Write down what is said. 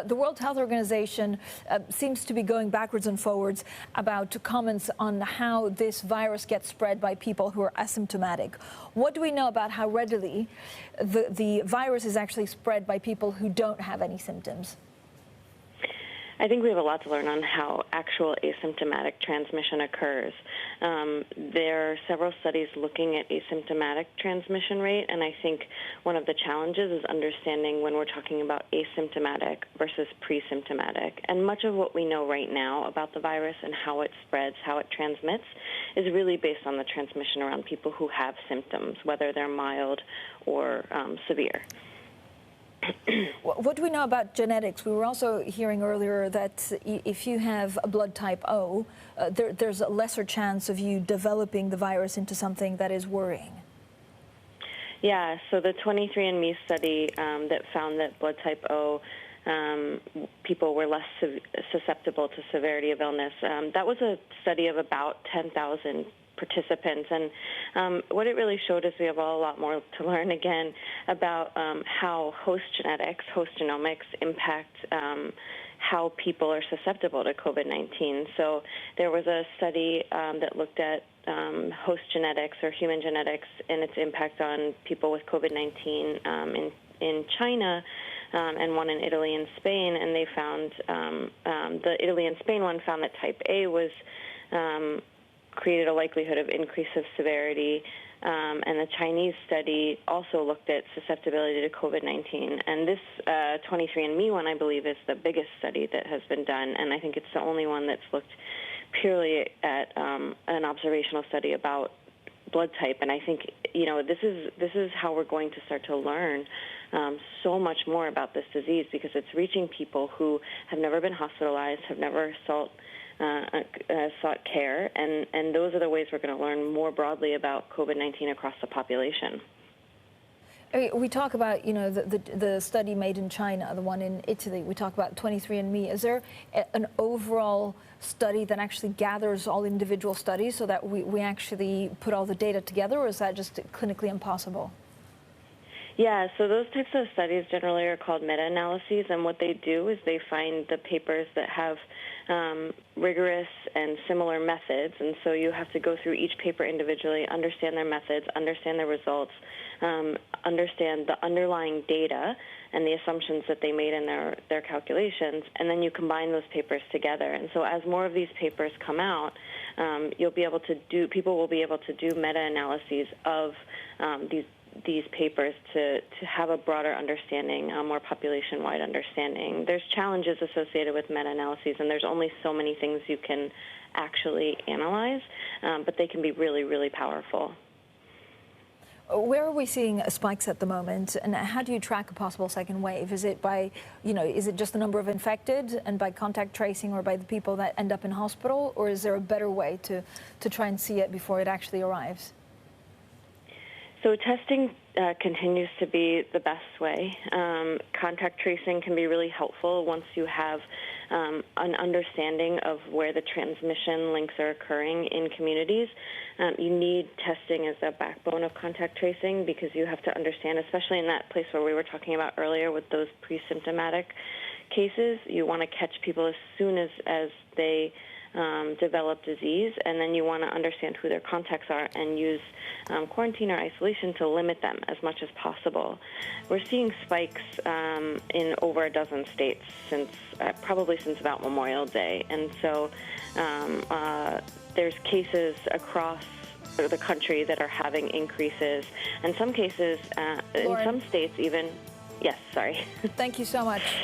The World Health Organization seems to be going backwards and forwards about comments on how this virus gets spread by people who are asymptomatic. What do we know about how readily the virus is actually spread by people who don't have any symptoms? I think we have a lot to learn on how actual asymptomatic transmission occurs. There are several studies looking at asymptomatic transmission rate, and I think one of the challenges is understanding when we're talking about asymptomatic versus pre-symptomatic. And much of what we know right now about the virus and how it spreads, how it transmits, is really based on the transmission around people who have symptoms, whether they're mild or severe. What do we know about genetics? We were also hearing earlier that if you have a blood type O, there's a lesser chance of you developing the virus into something that is worrying. Yeah, so the 23andMe study that found that blood type O people were less susceptible to severity of illness, that was a study of about 10,000 participants, and what it really showed is we have a lot more to learn again about how host genetics, host genomics impact how people are susceptible to COVID-19. So there was a study that looked at host genetics or human genetics and its impact on people with COVID-19 in China, and one in Italy and Spain, and they found the Italy and Spain one found that type A was created a likelihood of increase of severity, and the Chinese study also looked at susceptibility to COVID-19. And this 23andMe one, I believe, is the biggest study that has been done, and I think it's the only one that's looked purely at an observational study about blood type. And I think, you know, this is how we're going to start to learn so much more about this disease, because it's reaching people who have never been hospitalized, have never sought care, and those are the ways we're going to learn more broadly about COVID-19 across the population. We talk about, you know, the study made in China, the one in Italy. We talk about 23andMe. Is there an overall study that actually gathers all individual studies so that we actually put all the data together, or is that just clinically impossible? Yeah, so those types of studies generally are called meta-analyses, and what they do is they find the papers that have rigorous and similar methods, and so you have to go through each paper individually, understand their methods, understand their results, understand the underlying data and the assumptions that they made in their calculations, and then you combine those papers together. And so as more of these papers come out, people will be able to do meta-analyses of these papers to have a broader understanding, a more population-wide understanding. There's challenges associated with meta-analyses, and there's only so many things you can actually analyze, but they can be really, really powerful. Where are we seeing spikes at the moment, and how do you track a possible second wave? Is it by, is it just the number of infected and by contact tracing, or by the people that end up in hospital, or is there a better way to try and see it before it actually arrives? So testing continues to be the best way. Contact tracing can be really helpful once you have an understanding of where the transmission links are occurring in communities. You need testing as a backbone of contact tracing, because you have to understand, especially in that place where we were talking about earlier with those pre-symptomatic cases, you want to catch people as soon as they develop disease, and then you want to understand who their contacts are and use quarantine or isolation to limit them as much as possible. We're seeing spikes in over a dozen states probably since about Memorial Day, and so there's cases across the country that are having increases, and some cases in some states even. Yes, sorry. Thank you so much.